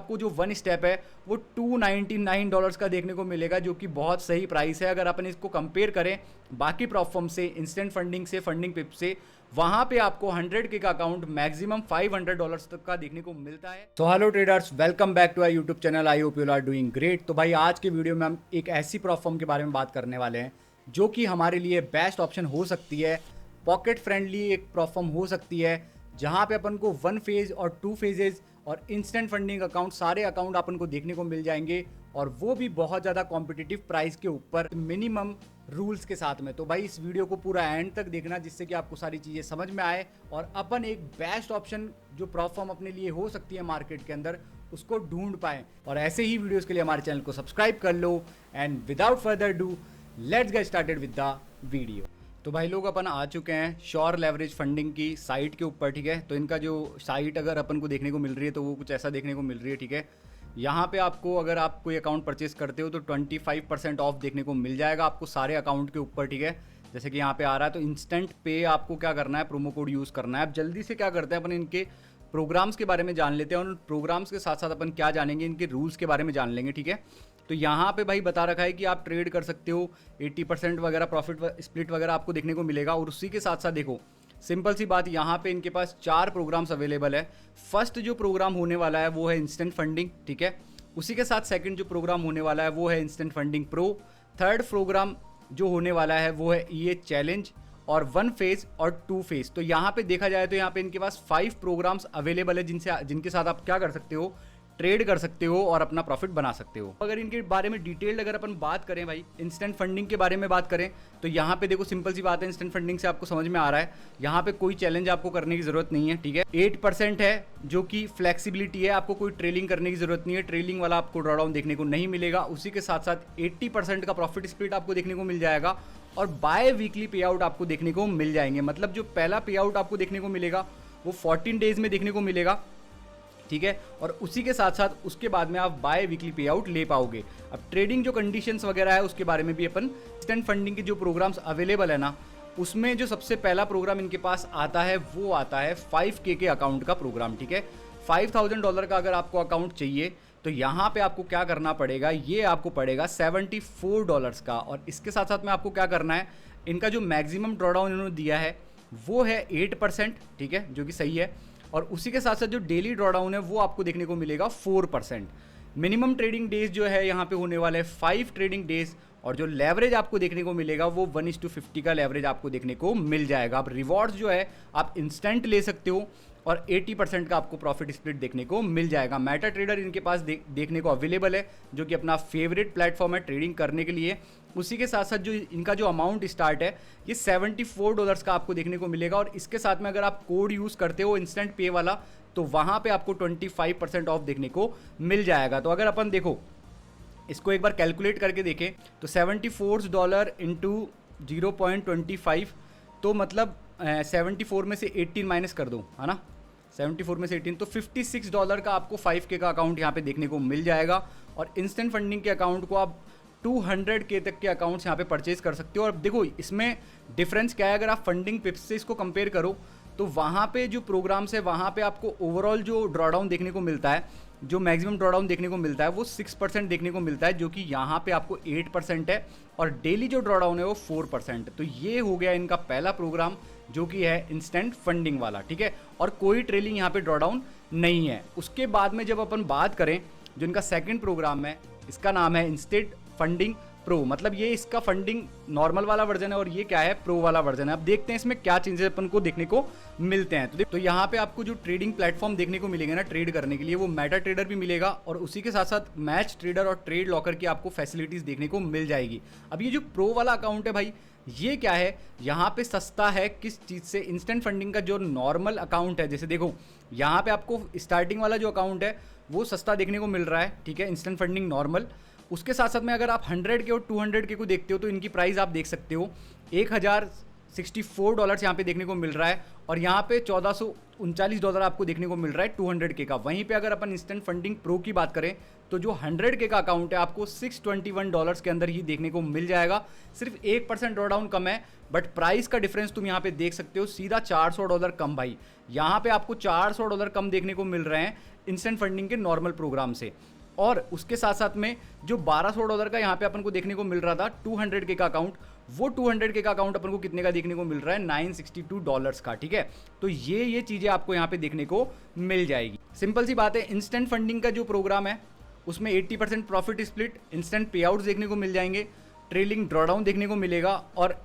आपको जो one step है वो $299 का देखने को मिलेगा, जो कि बहुत सही प्राइस है। अगर अपन इसको कंपेयर करें बाकी प्लेटफॉर्म से, इंस्टेंट फंडिंग से, फंडिंग पिप से, वहां पे आपको 100K का अकाउंट मैक्सिमम $500 तक का देखने को मिलता है। तो hello traders, welcome back to our YouTube channel. I hope you are doing great. तो भाई आज के वीडियो में हम एक ऐसी प्लेटफॉर्म के बारे में बात करने वाले हैं जो कि हमारे लिए बेस्ट ऑप्शन हो सकती है, पॉकेट फ्रेंडली एक प्लेटफॉर्म हो सकती है, जहां पे अपन को 1 फेज और 2 फेजेस और इंस्टेंट फंडिंग अकाउंट, सारे अकाउंट अपन को देखने को मिल जाएंगे, और वो भी बहुत ज़्यादा कॉम्पिटिटिव प्राइस के ऊपर, मिनिमम रूल्स के साथ में। तो भाई इस वीडियो को पूरा एंड तक देखना, जिससे कि आपको सारी चीज़ें समझ में आए और अपन एक बेस्ट ऑप्शन जो प्लेटफॉर्म अपने लिए हो सकती है मार्केट के अंदर, उसको ढूंढ पाएँ। और ऐसे ही वीडियोज़ के लिए हमारे चैनल को सब्सक्राइब कर लो। And without further do let's get started with the video. तो भाई लोग अपन आ चुके हैं श्योर लेवरेज फंडिंग की साइट के ऊपर, ठीक है। तो इनका जो साइट अगर अपन को देखने को मिल रही है तो वो कुछ ऐसा देखने को मिल रही है, ठीक है। यहाँ पे आपको अगर आप कोई अकाउंट परचेस करते हो तो 25% ऑफ देखने को मिल जाएगा आपको सारे अकाउंट के ऊपर, ठीक है। जैसे कि यहाँ पे आ रहा है, तो इंस्टेंट पे आपको क्या करना है, प्रोमो कोड यूज़ करना है। अब जल्दी से क्या करते हैं अपन, इनके प्रोग्राम्स के बारे में जान लेते हैं, और प्रोग्राम्स के साथ साथ अपन क्या जानेंगे, इनके रूल्स के बारे में जान लेंगे, ठीक है। तो यहाँ पे भाई बता रखा है कि आप ट्रेड कर सकते हो, 80% वगैरह प्रॉफिट स्प्लिट वगैरह आपको देखने को मिलेगा। और उसी के साथ साथ देखो, सिंपल सी बात, यहाँ पे इनके पास 4 प्रोग्राम्स अवेलेबल है। फर्स्ट जो प्रोग्राम होने वाला है वो है इंस्टेंट फंडिंग, ठीक है। उसी के साथ सेकंड जो प्रोग्राम होने वाला है वो है instant funding pro. Third program जो होने वाला है वो है EA चैलेंज, और 1 फेज और 2 फेज। तो यहाँ पे देखा जाए तो यहाँ पे इनके पास 5 प्रोग्राम्स अवेलेबल है जिनके साथ आप क्या कर सकते हो, ट्रेड कर सकते हो और अपना प्रॉफिट बना सकते हो। अगर इनके बारे में डिटेल्ड अगर अपन बात करें भाई, इंस्टेंट फंडिंग के बारे में बात करें, तो यहाँ पे देखो सिंपल सी बात है, इंस्टेंट फंडिंग से आपको समझ में आ रहा है, यहाँ पे कोई चैलेंज आपको करने की जरूरत नहीं है, ठीक है। 8% है जो कि फ्लेक्सिबिलिटी है, आपको कोई ट्रेलिंग करने की जरूरत नहीं है, ट्रेलिंग वाला आपको ड्रॉडाउन देखने को नहीं मिलेगा। उसी के साथ साथ 80% का प्रॉफिट स्प्लिट आपको देखने को मिल जाएगा, और बाय वीकली पे आउट आपको देखने को मिल जाएंगे। मतलब जो पहला पे आउट आपको देखने को मिलेगा वो 14 डेज में देखने को मिलेगा, ठीक है। और उसी के साथ साथ उसके बाद में आप बाय वीकली पे आउट ले पाओगे। अब ट्रेडिंग जो कंडीशंस वगैरह है उसके बारे में भी अपन, इंस्टेंट फंडिंग के जो प्रोग्राम्स अवेलेबल है ना, उसमें जो सबसे पहला प्रोग्राम इनके पास आता है वो आता है 5K के अकाउंट का प्रोग्राम, ठीक है। $5,000 का अगर आपको अकाउंट चाहिए तो यहाँ पे आपको क्या करना पड़ेगा, ये आपको पड़ेगा $74 का। और इसके साथ साथ में आपको क्या करना है, इनका जो मैक्सिमम ड्रॉडाउन इन्होंने दिया है वो है 8%, ठीक है, जो कि सही है। और उसी के साथ साथ जो डेली ड्रॉडाउन है वो आपको देखने को मिलेगा 4%। मिनिमम ट्रेडिंग डेज जो है यहाँ पे होने वाले 5 ट्रेडिंग डेज, और जो लेवरेज आपको देखने को मिलेगा वो 1:50 का लेवरेज आपको देखने को मिल जाएगा। अब रिवॉर्ड्स जो है आप इंस्टेंट ले सकते हो, और 80% का आपको प्रॉफिट स्प्लिट देखने को मिल जाएगा। मेटा ट्रेडर इनके पास देखने को अवेलेबल है, जो कि अपना फेवरेट प्लेटफॉर्म है ट्रेडिंग करने के लिए। उसी के साथ साथ जो इनका जो अमाउंट स्टार्ट है ये $74 का आपको देखने को मिलेगा, और इसके साथ में अगर आप कोड यूज़ करते हो इंस्टेंट पे वाला, तो वहाँ पे आपको 25% ऑफ देखने को मिल जाएगा। तो अगर अपन देखो इसको एक बार कैलकुलेट करके देखें तो $74 इंटू 0.25, तो मतलब 74 में से 18 माइनस कर दो, है ना, 74 में से 18, तो $56 का आपको 5K का अकाउंट यहाँ पे देखने को मिल जाएगा। और इंस्टेंट फंडिंग के अकाउंट को आप 200K तक के अकाउंट्स यहाँ पे परचेज कर सकते हो। और देखो इसमें डिफरेंस क्या है, अगर आप फंडिंग पिप्स से इसको कंपेयर करो तो वहाँ पे जो प्रोग्राम्स है वहाँ पे आपको ओवरऑल जो ड्रॉडाउन देखने को मिलता है, जो मैक्सिमम ड्रॉडाउन देखने को मिलता है वो 6% देखने को मिलता है, जो कि यहाँ पे आपको 8% है, और डेली जो ड्रॉडाउन है वो 4%। तो ये हो गया इनका पहला प्रोग्राम, जो कि है इंस्टेंट फंडिंग वाला, ठीक है। और कोई ट्रेलिंग यहाँ पे ड्रॉडाउन नहीं है। उसके बाद में जब अपन बात करें, जो इनका सेकंड प्रोग्राम है, इसका नाम है इंस्टेंट फंडिंग प्रो। मतलब ये इसका फंडिंग नॉर्मल वाला वर्जन है, और ये क्या है, प्रो वाला वर्जन है। अब देखते हैं इसमें क्या चेंजेस अपन को देखने को मिलते हैं। तो यहाँ पे आपको जो ट्रेडिंग प्लेटफॉर्म देखने को मिलेगा ना ट्रेड करने के लिए, वो मेटा ट्रेडर भी मिलेगा, और उसी के साथ साथ मैच ट्रेडर और ट्रेड लॉकर की आपको फैसिलिटीज देखने को मिल जाएगी। अब ये जो प्रो वाला अकाउंट है भाई, ये क्या है, यहाँ पे सस्ता है किस चीज़ से, इंस्टेंट फंडिंग का जो नॉर्मल अकाउंट है, जैसे देखो यहाँ पे आपको स्टार्टिंग वाला जो अकाउंट है वो सस्ता देखने को मिल रहा है, ठीक है, इंस्टेंट फंडिंग नॉर्मल। उसके साथ साथ में अगर आप 100K और 200K को देखते हो तो इनकी प्राइस आप देख सकते हो $64 यहाँ पे देखने को मिल रहा है, और यहाँ पे $1439 आपको देखने को मिल रहा है 200K का। वहीं पे अगर अपन इंस्टेंट फंडिंग प्रो की बात करें तो जो 100K का अकाउंट है आपको $621 के अंदर ही देखने को मिल जाएगा। सिर्फ 1% ड्रॉडाउन कम है, बट प्राइस का डिफरेंस तुम यहाँ पे देख सकते हो, सीधा $400 कम भाई। यहाँ पे आपको $400 कम देखने को मिल रहे हैं इंस्टेंट फंडिंग के नॉर्मल प्रोग्राम से। और उसके साथ साथ में जो $1200 का यहाँ पे अपन को देखने को मिल रहा था 200K का अकाउंट, वो 200K का अकाउंट अपन को कितने का देखने को मिल रहा है, $962 का। ठीक है, तो ये चीज़ें आपको यहाँ पे देखने को मिल जाएगी। सिंपल सी बात है, इंस्टेंट फंडिंग का जो प्रोग्राम है उसमें 80% प्रॉफिट स्प्लिट, इंस्टेंट पे आउट्स देखने को मिल जाएंगे, ट्रेलिंग ड्रॉडाउन देखने को मिलेगा और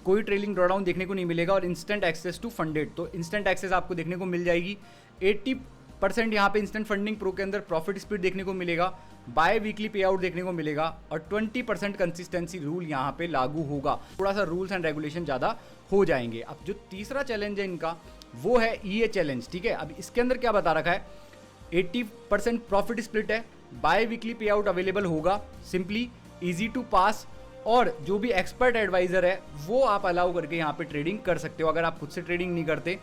कोई ट्रेलिंग ड्रॉडाउन देखने को नहीं मिलेगा, और इंस्टेंट एक्सेस टू फंडेड, तो इंस्टेंट एक्सेस आपको देखने को मिल जाएगी। 80% यहाँ पे इंस्टेंट फंडिंग प्रो के अंदर प्रॉफिट स्प्लिट देखने को मिलेगा, बाय वीकली पे आउट देखने को मिलेगा, और 20% कंसिस्टेंसी रूल यहाँ पे लागू होगा। थोड़ा सा रूल्स एंड रेगुलेशन ज़्यादा हो जाएंगे। अब जो तीसरा चैलेंज है इनका वो है EA चैलेंज। ठीक है, अब इसके अंदर क्या बता रखा है, 80% प्रॉफिट स्प्लिट है, बाय वीकली पे आउट अवेलेबल होगा, सिंपली ईजी टू पास, और जो भी एक्सपर्ट एडवाइजर है वो आप अलाउ करके यहाँ पे ट्रेडिंग कर सकते हो। अगर आप खुद से ट्रेडिंग नहीं करते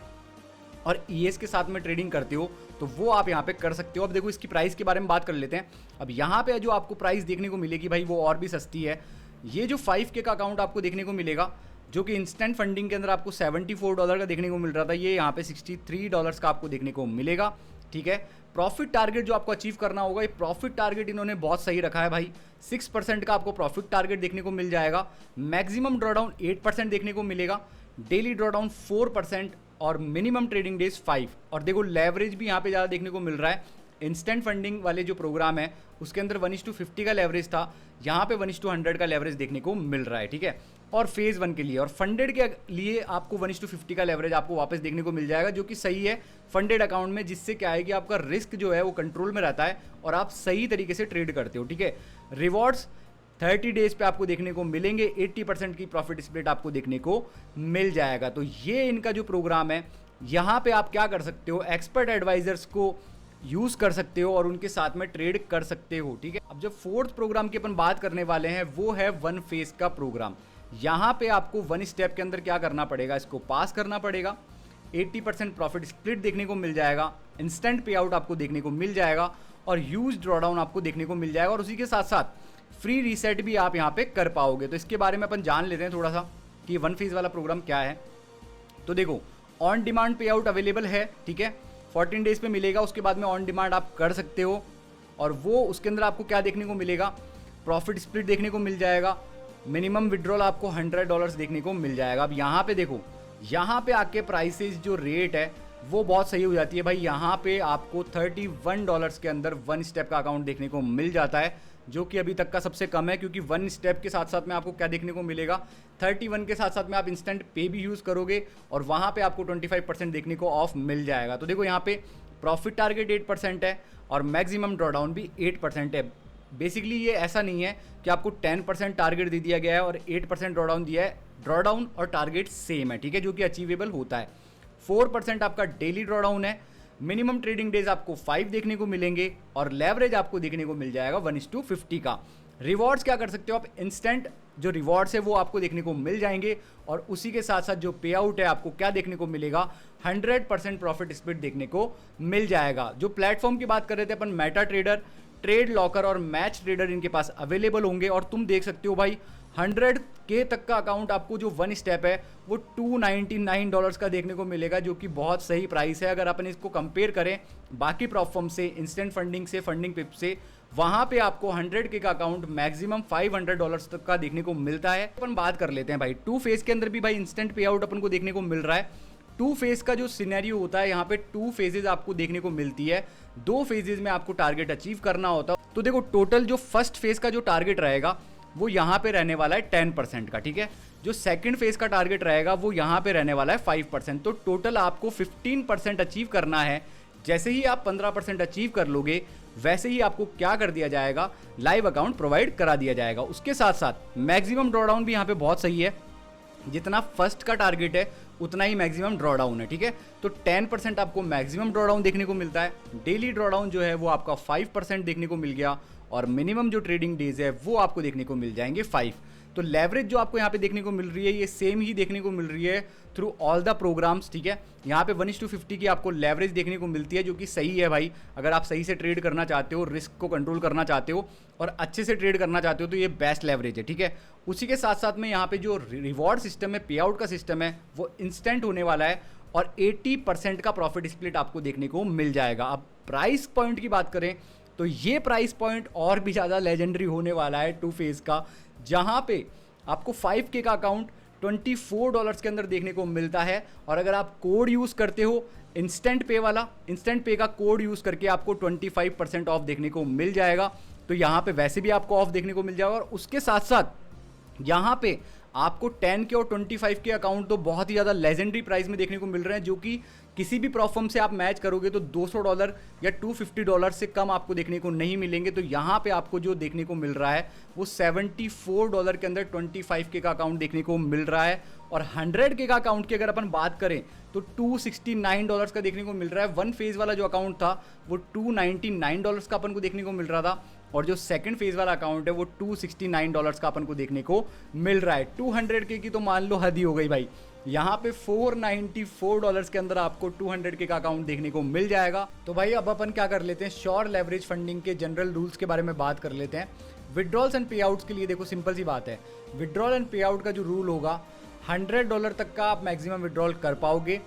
और ES के साथ में ट्रेडिंग करते हो तो वो आप यहाँ पे कर सकते हो। अब देखो इसकी प्राइस के बारे में बात कर लेते हैं। अब यहाँ पे जो आपको प्राइस देखने को मिलेगी भाई वो और भी सस्ती है। ये जो 5K का अकाउंट आपको देखने को मिलेगा, जो कि इंस्टेंट फंडिंग के अंदर आपको $74 का देखने को मिल रहा था, ये यहाँ पे $63 का आपको देखने को मिलेगा। ठीक है, प्रॉफिट टारगेट जो आपको अचीव करना होगा, ये प्रॉफिट टारगेट इन्होंने बहुत सही रखा है भाई। 6% का आपको प्रॉफिट टारगेट देखने को मिल जाएगा, मैक्सिमम ड्रॉडाउन 8% देखने को मिलेगा, डेली ड्रॉडाउन 4% और मिनिमम ट्रेडिंग डेज 5। और देखो लेवरेज भी यहाँ पे ज़्यादा देखने को मिल रहा है। इंस्टेंट फंडिंग वाले जो प्रोग्राम है उसके अंदर 1:50 का लेवरेज था, यहाँ पे 1:100 का लेवरेज देखने को मिल रहा है। ठीक है, और फेज़ 1 के लिए और फंडेड के लिए आपको 1:50 का लेवरेज आपको वापस देखने को मिल जाएगा, जो कि सही है फंडेड अकाउंट में, जिससे क्या है कि आपका रिस्क जो है वो कंट्रोल में रहता है और आप सही तरीके से ट्रेड करते हो। ठीक है, रिवॉर्ड्स 30 डेज पे आपको देखने को मिलेंगे, 80% की प्रॉफिट स्प्लिट आपको देखने को मिल जाएगा। तो ये इनका जो प्रोग्राम है, यहाँ पे आप क्या कर सकते हो, एक्सपर्ट एडवाइजर्स को यूज़ कर सकते हो और उनके साथ में ट्रेड कर सकते हो। ठीक है, अब जब फोर्थ प्रोग्राम की अपन बात करने वाले हैं वो है 1 फेज का प्रोग्राम। यहाँ पे आपको 1 स्टेप के अंदर क्या करना पड़ेगा, इसको पास करना पड़ेगा, 80% प्रॉफिट स्प्लिट देखने को मिल जाएगा, इंस्टेंट पे आउट आपको देखने को मिल जाएगा और यूज ड्रॉडाउन आपको देखने को मिल जाएगा, और उसी के साथ साथ फ्री रीसेट भी आप यहाँ पे कर पाओगे। तो इसके बारे में अपन जान लेते हैं थोड़ा सा कि 1 फेज वाला प्रोग्राम क्या है। तो देखो, ऑन डिमांड पे आउट अवेलेबल है। ठीक है, 14 डेज पे मिलेगा, उसके बाद में ऑन डिमांड आप कर सकते हो, और वो उसके अंदर आपको क्या देखने को मिलेगा, प्रॉफिट स्प्लिट देखने को मिल जाएगा, मिनिमम विड्रॉल आपको $100 देखने को मिल जाएगा। अब यहाँ पे देखो, यहाँ पे आके प्राइसेस जो रेट है वो बहुत सही हो जाती है भाई। यहाँ पे आपको $31 के अंदर 1 स्टेप का अकाउंट देखने को मिल जाता है, जो कि अभी तक का सबसे कम है, क्योंकि 1 स्टेप के साथ साथ में आपको क्या देखने को मिलेगा, 31 के साथ साथ में आप इंस्टेंट पे भी यूज़ करोगे और वहाँ पे आपको 25% देखने को ऑफ मिल जाएगा। तो देखो यहाँ पे प्रॉफिट टारगेट 8% है और मैक्सिमम ड्रॉडाउन भी 8% है। बेसिकली ये ऐसा नहीं है कि आपको 10% टारगेट दे दिया गया है और 8% ड्रॉडाउन दिया है, ड्रॉडाउन और टारगेट सेम है। ठीक है, जो कि अचीवेबल होता है। 4% आपका डेली ड्रॉडाउन है, मिनिमम ट्रेडिंग डेज आपको 5 देखने को मिलेंगे और लेवरेज आपको देखने को मिल जाएगा 1:50 का। रिवॉर्ड्स क्या कर सकते हो आप, इंस्टेंट जो रिवॉर्ड्स है वो आपको देखने को मिल जाएंगे, और उसी के साथ साथ जो पे आउट है आपको क्या देखने को मिलेगा, 100% प्रॉफिट स्प्लिट देखने को मिल जाएगा। जो प्लेटफॉर्म की बात कर रहे थे अपन, मेटा ट्रेडर, ट्रेड लॉकर और मैच ट्रेडर इनके पास अवेलेबल होंगे। और तुम देख सकते हो भाई 100K तक का अकाउंट आपको जो 1 स्टेप है वो $299 का देखने को मिलेगा, जो कि बहुत सही प्राइस है। अगर अपन इसको कंपेयर करें बाकी प्लेटफॉर्म से, इंस्टेंट फंडिंग से, फंडिंग पिप से, वहाँ पे आपको 100K का अकाउंट मैक्सिमम $500 तक का देखने को मिलता है। अपन बात कर लेते हैं भाई 2 फेज के अंदर भी भाई इंस्टेंट पे आउट अपन को देखने को मिल रहा है। 2 फेज का जो सिनेरियो होता है, यहाँ पे 2 फेजेज आपको देखने को मिलती है, 2 फेजेज में आपको टारगेट अचीव करना होता है। तो देखो टोटल जो फर्स्ट फेज का जो टारगेट रहेगा वो यहाँ पे रहने वाला है 10% का। ठीक है, जो सेकंड फेज का टारगेट रहेगा वो यहाँ पे रहने वाला है 5%। तो टोटल आपको 15% अचीव करना है। जैसे ही आप 15% अचीव कर लोगे वैसे ही आपको क्या कर दिया जाएगा, लाइव अकाउंट प्रोवाइड करा दिया जाएगा। उसके साथ साथ मैक्सिमम ड्रॉडाउन भी यहाँ पे बहुत सही है, जितना फर्स्ट का टारगेट है उतना ही मैक्सिमम ड्रॉडाउन है। ठीक है, तो 10% आपको मैक्सिमम ड्रॉडाउन देखने को मिलता है, डेली ड्रॉडाउन जो है वो आपका 5% देखने को मिल गया, और मिनिमम जो ट्रेडिंग डेज है वो आपको देखने को मिल जाएंगे 5। तो लेवरेज जो आपको यहाँ पे देखने को मिल रही है ये सेम ही देखने को मिल रही है थ्रू ऑल द प्रोग्राम्स, ठीक है। यहाँ पे 1:50 की आपको लेवरेज देखने को मिलती है, जो कि सही है भाई। अगर आप सही से ट्रेड करना चाहते हो, रिस्क को कंट्रोल करना चाहते हो और अच्छे से ट्रेड करना चाहते हो तो ये बेस्ट लेवरेज है, ठीक है। उसी के साथ साथ में यहाँ पे जो रिवॉर्ड सिस्टम है, पे आउट का सिस्टम है, वो इंस्टेंट होने वाला है और 80% का प्रॉफिट स्प्लिट आपको देखने को मिल जाएगा। अब प्राइस पॉइंट की बात करें तो ये प्राइस पॉइंट और भी ज़्यादा लेजेंडरी होने वाला है 2 फेज का, जहाँ पे आपको 5K का अकाउंट $24 के अंदर देखने को मिलता है। और अगर आप कोड यूज़ करते हो इंस्टेंट पे वाला, इंस्टेंट पे का कोड यूज़ करके आपको 25% ऑफ देखने को मिल जाएगा। तो यहाँ पे वैसे भी आपको ऑफ देखने को मिल जाएगा और उसके साथ साथ यहाँ पे आपको 10K और 25K अकाउंट तो बहुत ही ज़्यादा लेजेंडरी प्राइस में देखने को मिल रहे हैं, जो कि किसी भी प्रोफॉर्म से आप मैच करोगे तो $200 या $250 से कम आपको देखने को नहीं मिलेंगे। तो यहाँ पे आपको जो देखने को मिल रहा है वो $74 के अंदर 25K का अकाउंट देखने को मिल रहा है। और 100K का अकाउंट की अगर अपन बात करें तो $269 का देखने को मिल रहा है। 1 फेज़ वाला जो अकाउंट था वो $299 का अपन को देखने को मिल रहा था, और जो सेकंड फेज़ वाला अकाउंट है वो $269 का अपन को देखने को मिल रहा है। 200K की तो मान लो हद ही हो गई भाई। यहाँ पे $494 के अंदर आपको 200K का अकाउंट देखने को मिल जाएगा। तो भाई अब अपन क्या कर लेते हैं, श्योर लेवरेज फंडिंग के जनरल रूल्स के बारे में बात कर लेते हैं। विड्रॉल्स एंड पे आउट्स के लिए देखो सिंपल सी बात है, विड्रॉल एंड पे आउट का जो रूल होगा $100 तक का आप मैक्सिमम विड्रॉल कर पाओगे।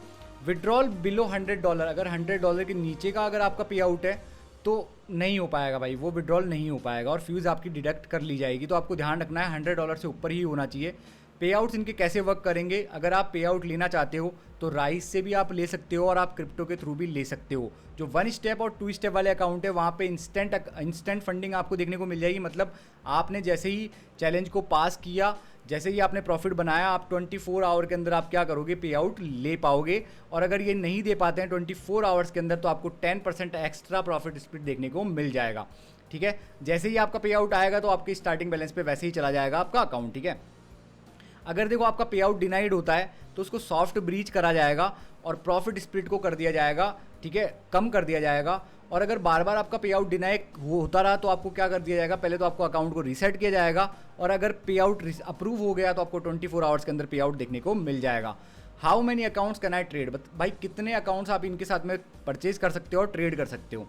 विड्रॉल बिलो $100, अगर $100 के नीचे का अगर आपका पे आउट है तो नहीं हो पाएगा भाई, वो विड्रॉल नहीं हो पाएगा और फ्यूज़ आपकी डिडक्ट कर ली जाएगी। तो आपको ध्यान रखना है $100 से ऊपर ही होना चाहिए। पे आउट्स इनके कैसे वर्क करेंगे, अगर आप पे आउट लेना चाहते हो तो राइस से भी आप ले सकते हो और आप क्रिप्टो के थ्रू भी ले सकते हो। जो 1 स्टेप और 2 स्टेप वाले अकाउंट है वहाँ पे इंस्टेंट फंडिंग आपको देखने को मिल जाएगी। मतलब आपने जैसे ही चैलेंज को पास किया, जैसे ही आपने प्रॉफिट बनाया, आप 24 आवर के अंदर आप क्या करोगे, पे आउट ले पाओगे। और अगर ये नहीं दे पाते हैं 24 आवर्स के अंदर तो आपको 10% एक्स्ट्रा प्रॉफिट स्प्लिट देखने को मिल जाएगा, ठीक है। जैसे ही आपका पे आउट आएगा तो आपके स्टार्टिंग बैलेंस पे वैसे ही चला जाएगा आपका अकाउंट, ठीक है। अगर देखो आपका पे आउट डिनाइड होता है तो उसको सॉफ्ट ब्रीच करा जाएगा और प्रॉफिट स्प्लिट को कर दिया जाएगा, ठीक है, कम कर दिया जाएगा। और अगर बार बार आपका पे आउट डिनाई होता रहा तो आपको क्या कर दिया जाएगा, पहले तो आपको अकाउंट को रीसेट किया जाएगा और अगर पे आउट अप्रूव हो गया तो आपको 24 आवर्स के अंदर पे आउट देखने को मिल जाएगा। How many accounts can I trade, भाई कितने अकाउंट्स आप इनके साथ में परचेज कर सकते हो और ट्रेड कर सकते हो।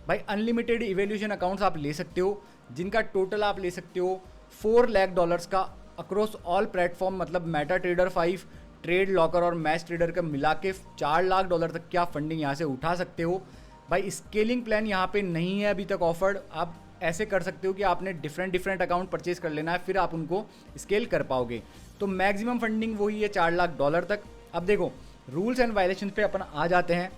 भाई अनलिमिटेड इवेल्यूशन अकाउंट्स आप ले सकते हो, जिनका टोटल आप ले सकते हो $4 लाख का अक्रॉस ऑल प्लेटफॉर्म, मतलब मेटा ट्रेडर 5, ट्रेड लॉकर और मैच ट्रेडर का मिला के $4 लाख तक की आप फंडिंग यहाँ से उठा सकते हो। भाई स्केलिंग प्लान यहाँ पे नहीं है अभी तक ऑफर्ड। आप ऐसे कर सकते हो कि आपने डिफरेंट अकाउंट परचेज कर लेना है, फिर आप उनको स्केल कर पाओगे। तो मैक्सिमम फंडिंग वही है $4 लाख तक। अब देखो रूल्स एंड वायलेशन पे अपन आ जाते हैं।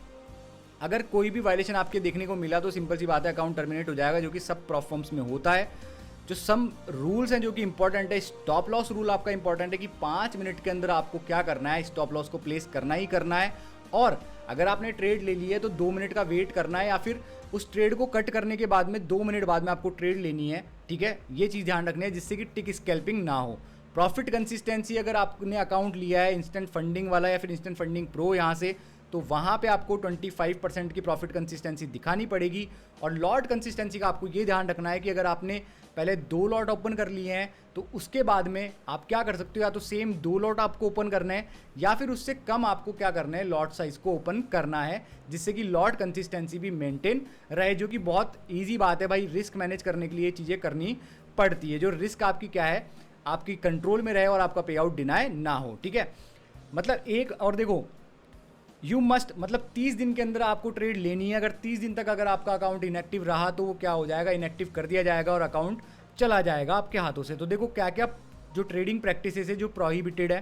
अगर कोई भी वायलेशन आपके देखने को मिला तो सिंपल सी बात है अकाउंट टर्मिनेट हो जाएगा, जो कि सब प्लेटफॉर्म्स में होता है। जो सम रूल्स हैं जो कि इंपॉर्टेंट है, स्टॉप लॉस रूल आपका इंपॉर्टेंट है कि 5 मिनट के अंदर आपको क्या करना है, स्टॉप लॉस को प्लेस करना ही करना है। और अगर आपने ट्रेड ले ली है तो 2 मिनट का वेट करना है, या फिर उस ट्रेड को कट करने के बाद में 2 मिनट बाद में आपको ट्रेड लेनी है, ठीक है। ये चीज़ ध्यान रखनी है जिससे कि टिक स्कैल्पिंग ना हो। प्रॉफिट कंसिस्टेंसी, अगर आपने अकाउंट लिया है इंस्टेंट फंडिंग वाला या फिर इंस्टेंट फंडिंग प्रो यहाँ से, तो वहाँ पे आपको 25% की प्रॉफिट कंसिस्टेंसी दिखानी पड़ेगी। और लॉट कंसिस्टेंसी का आपको ये ध्यान रखना है कि अगर आपने पहले 2 लॉट ओपन कर लिए हैं तो उसके बाद में आप क्या कर सकते हो, या तो सेम 2 लॉट आपको ओपन करना है या फिर उससे कम आपको क्या करना है, लॉट साइज को ओपन करना है, जिससे कि लॉट कंसिस्टेंसी भी मेंटेन रहे, जो कि बहुत ईजी बात है भाई। रिस्क मैनेज करने के लिए चीज़ें करनी पड़ती है, जो रिस्क आपकी क्या है, आपकी कंट्रोल में रहे और आपका पे आउट डिनाई ना हो, ठीक है। मतलब एक और देखो यू मस्ट, मतलब 30 दिन के अंदर आपको ट्रेड लेनी है। अगर 30 दिन तक अगर आपका अकाउंट इनएक्टिव रहा तो वो क्या हो जाएगा, इनएक्टिव कर दिया जाएगा और अकाउंट चला जाएगा आपके हाथों से। तो देखो क्या क्या जो ट्रेडिंग प्रैक्टिसेस है जो प्रोहिबिटेड है।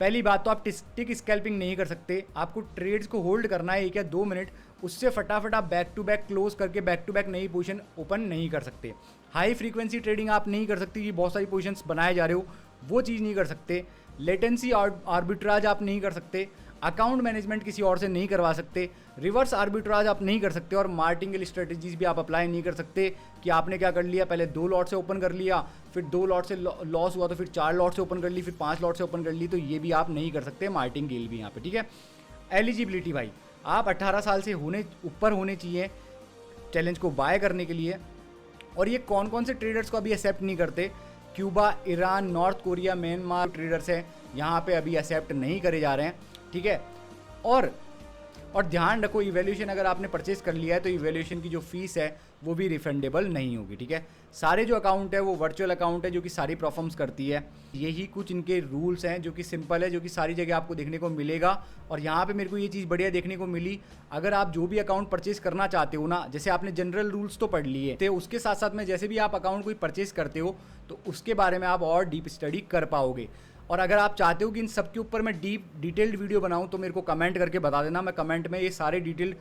पहली बात तो आप टिक स्कैल्पिंग नहीं कर सकते, आपको ट्रेड्स को होल्ड करना है 1 या 2 मिनट, उससे फटाफट आप बैक टू बैक क्लोज करके बैक टू बैक नई पोजीशन ओपन नहीं कर सकते। हाई फ्रीक्वेंसी ट्रेडिंग आप नहीं कर सकते कि बहुत सारी पोजीशंस बनाए जा रहे हो, वो चीज़ नहीं कर सकते। लेटेंसी आर्बिट्राज आप नहीं कर सकते, अकाउंट मैनेजमेंट किसी और से नहीं करवा सकते, रिवर्स आर्बिट्राज आप नहीं कर सकते, और मार्टिंगल स्ट्रेटजीज भी आप अप्लाई नहीं कर सकते कि आपने क्या कर लिया, पहले 2 लॉट से ओपन कर लिया, फिर 2 लॉट से लॉस हुआ तो फिर 4 लॉट से ओपन कर ली, फिर 5 लॉट से ओपन कर ली, तो ये भी आप नहीं कर सकते, मार्टिंगेल भी यहाँ पे, ठीक है। एलिजिबिलिटी भाई, आप 18 साल से ऊपर होने चाहिए चैलेंज को बाय करने के लिए। और ये कौन कौन से ट्रेडर्स को अभी एक्सेप्ट नहीं करते, Cuba, Iran, north Korea, Myanmar traders हैं यहाँ पे अभी एक्सेप्ट नहीं करे जा रहे हैं, ठीक है। और ध्यान रखो, इवैल्यूएशन अगर आपने परचेस कर लिया है तो इवैल्यूएशन की जो फीस है वो भी रिफंडेबल नहीं होगी, ठीक है। सारे जो अकाउंट है वो वर्चुअल अकाउंट है जो कि सारी परफॉर्म्स करती है। यही कुछ इनके रूल्स हैं जो कि सिंपल है, जो कि सारी जगह आपको देखने को मिलेगा। और यहाँ पे मेरे को ये चीज़ बढ़िया देखने को मिली, अगर आप जो भी अकाउंट परचेस करना चाहते हो ना, जैसे आपने जनरल रूल्स तो पढ़ लिए थे, उसके साथ साथ में जैसे भी आप अकाउंट कोई परचेस करते हो तो उसके बारे में आप और डीप स्टडी कर पाओगे। और अगर आप चाहते हो कि इन सब के ऊपर मैं डिटेल्ड वीडियो बनाऊं तो मेरे को कमेंट करके बता देना, मैं कमेंट में ये सारे डिटेल,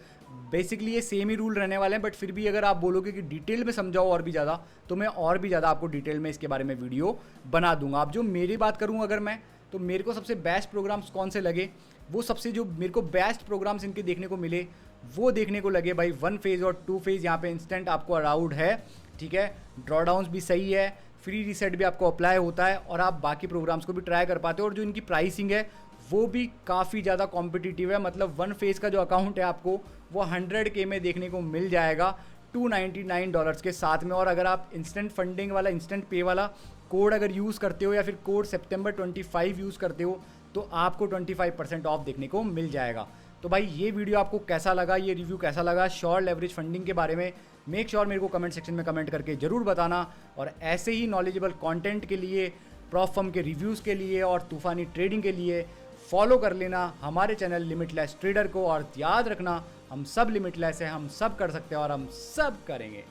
बेसिकली ये सेम ही रूल रहने वाले हैं, बट फिर भी अगर आप बोलोगे कि डिटेल में समझाओ और भी ज़्यादा, तो मैं और भी ज़्यादा आपको डिटेल में इसके बारे में वीडियो बना दूंगा। अब जो मेरी बात करूँ अगर मैं, तो मेरे को सबसे बेस्ट प्रोग्राम्स कौन से लगे, वो सबसे जो मेरे को बेस्ट प्रोग्राम्स इनके देखने को मिले वो देखने को लगे भाई 1 फेज़ और 2 फेज़। यहाँ पे इंस्टेंट आपको अलाउड है, ठीक है, ड्रॉडाउन्स भी सही है, फ्री रीसेट भी आपको अप्लाई होता है और आप बाकी प्रोग्राम्स को भी ट्राई कर पाते हो। और जो इनकी प्राइसिंग है वो भी काफ़ी ज़्यादा कॉम्पिटिटिव है, मतलब 1 फेज़ का जो अकाउंट है आपको वो 100K में देखने को मिल जाएगा $299 के साथ में। और अगर आप इंस्टेंट फंडिंग वाला, इंस्टेंट पे वाला कोड अगर यूज़ करते हो या फिर कोड सितंबर 25 यूज़ करते हो तो आपको 25% ऑफ देखने को मिल जाएगा। तो भाई ये वीडियो आपको कैसा लगा, ये रिव्यू कैसा लगा श्योर लेवरेज फंडिंग के बारे में, मेक श्योर मेरे को कमेंट सेक्शन में कमेंट करके ज़रूर बताना। और ऐसे ही नॉलेजेबल कंटेंट के लिए, प्रॉफ फर्म के रिव्यूज़ के लिए और तूफ़ानी ट्रेडिंग के लिए फॉलो कर लेना हमारे चैनल लिमिटलेस ट्रेडर को। और याद रखना, हम सब लिमिटलेस है, हम सब कर सकते हैं और हम सब करेंगे।